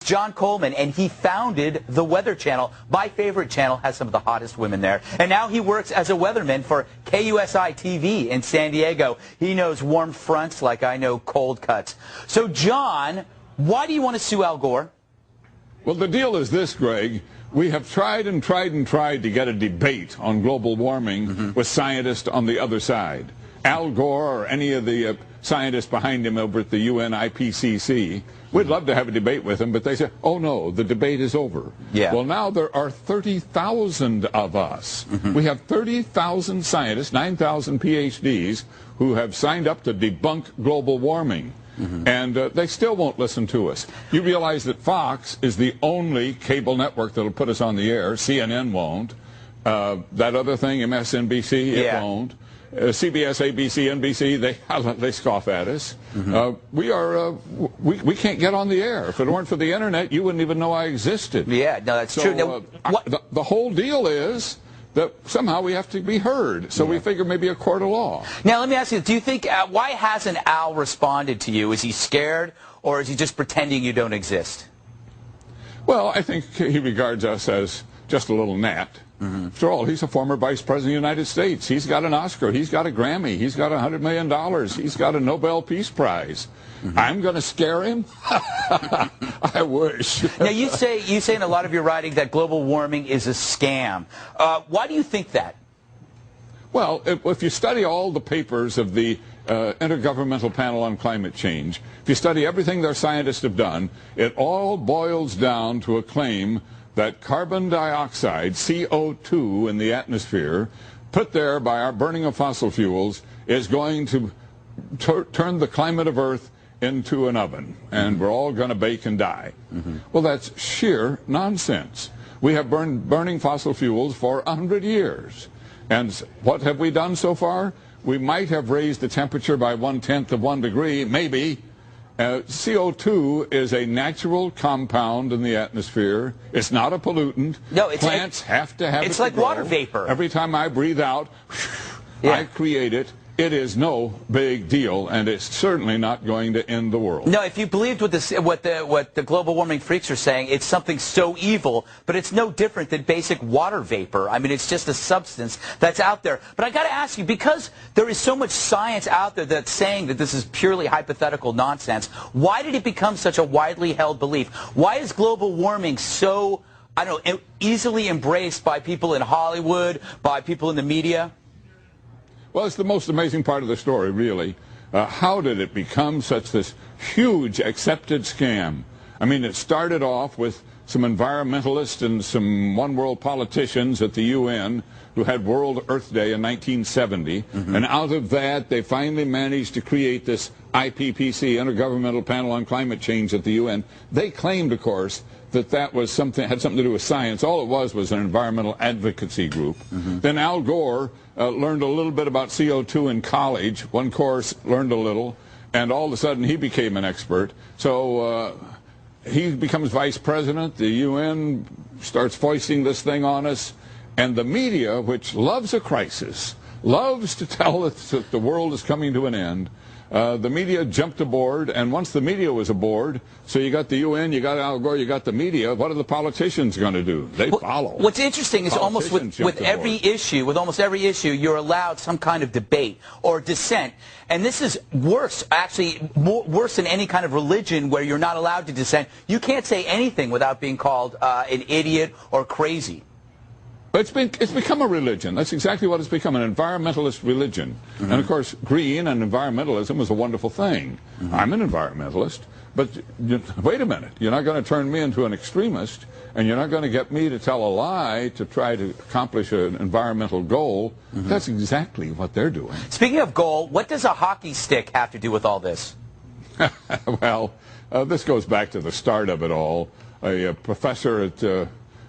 John Coleman, and he founded the Weather Channel. My favorite channel, has some of the hottest women there. And now he works as a weatherman for KUSI TV in San Diego. He knows warm fronts like I know cold cuts. So, John, why do you want to sue Al Gore? Well, the deal is this, Greg. We have tried and tried and tried to get a debate on global warming with scientists on the other side. Al Gore or any of the scientists behind him over at the UN IPCC. We'd love to have a debate with them, but they say, oh, no, the debate is over. Yeah. Well, now there are 30,000 of us. We have 30,000 scientists, 9,000 PhDs, who have signed up to debunk global warming. And they still won't listen to us. You realize that Fox is the only cable network that will put us on the air. CNN won't. That other thing, MSNBC, it won't. CBS, ABC, NBC, they scoff at us. We can't get on the air. If it weren't for the internet, you wouldn't even know I existed. Yeah, no, that's true. Now, the whole deal is that somehow we have to be heard. So we figure maybe a court of law. Now, let me ask you, do you think, why hasn't Al responded to you? Is he scared, or is he just pretending you don't exist? Well, I think he regards us as just a little gnat. After all, he's a former vice president of the United States. He's got an Oscar. He's got a Grammy. He's got $100 million. He's got a Nobel Peace Prize. I'm going to scare him? I wish. Now, you say in a lot of your writing that global warming is a scam. Why do you think that? Well, if you study all the papers of the Intergovernmental Panel on Climate Change, if you study everything their scientists have done, it all boils down to a claim that carbon dioxide, CO2 in the atmosphere, put there by our burning of fossil fuels, is going to turn the climate of Earth into an oven, and we're all going to bake and die. Well, that's sheer nonsense. We have been burning fossil fuels for 100 years. And what have we done so far? We might have raised the temperature by 1/10 of 1 degree, maybe. CO2 is a natural compound in the atmosphere. It's not a pollutant. No, Plants have to have it. It's like water vapor. Every time I breathe out, I create it. It is no big deal, and it's certainly not going to end the world. No, if you believed what the global warming freaks are saying, it's something so evil, but it's no different than basic water vapor. I mean, it's just a substance that's out there. But I got to ask you, because there is so much science out there that's saying that this is purely hypothetical nonsense, why did it become such a widely held belief? Why is global warming so, I don't know, easily embraced by people in Hollywood, by people in the media? Well, it's the most amazing part of the story, really. How did it become such this huge accepted scam? I mean, it started off with some environmentalists and some one-world politicians at the UN who had World Earth Day in 1970. And out of that, they finally managed to create this IPCC, Intergovernmental Panel on Climate Change at the UN. They claimed, of course, that that was had something to do with science. All it was an environmental advocacy group. Then Al Gore learned a little bit about CO2 in college. One course, learned a little, and all of a sudden he became an expert. So he becomes vice president. The UN starts foisting this thing on us. And the media, which loves a crisis, loves to tell us that the world is coming to an end, the media jumped aboard, and once the media was aboard, so you got the UN, you got Al Gore, you got the media, what are the politicians going to do? They follow. What's interesting is almost with every issue, you're allowed some kind of debate or dissent. And this is worse, actually, worse than any kind of religion where you're not allowed to dissent. You can't say anything without being called an idiot or crazy. It's become a religion. That's exactly what it's become, an environmentalist religion. And, of course, green and environmentalism is a wonderful thing. I'm an environmentalist, but wait a minute. You're not going to turn me into an extremist, and you're not going to get me to tell a lie to try to accomplish an environmental goal. That's exactly what they're doing. Speaking of goal, what does a hockey stick have to do with all this? Well, this goes back to the start of it all. A professor at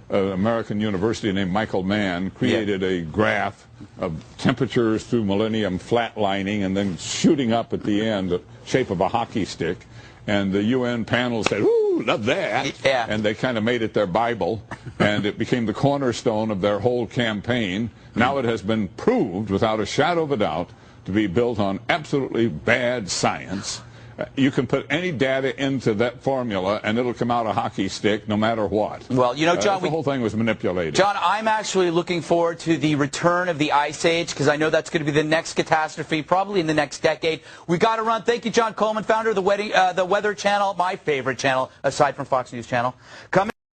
American University named Michael Mann created a graph of temperatures through millennium flatlining and then shooting up at the end, the shape of a hockey stick. And the UN panel said, ooh, love that. Yeah. And they kind of made it their Bible, and it became the cornerstone of their whole campaign. Now it has been proved, without a shadow of a doubt, to be built on absolutely bad science. you can put any data into that formula and it'll come out a hockey stick no matter what. Well, you know, John, the whole thing was manipulated. John, I'm actually looking forward to the return of the Ice Age because I know that's going to be the next catastrophe, probably in the next decade. We got to run. Thank you, John Coleman, founder of the Weather Channel, my favorite channel aside from Fox News Channel.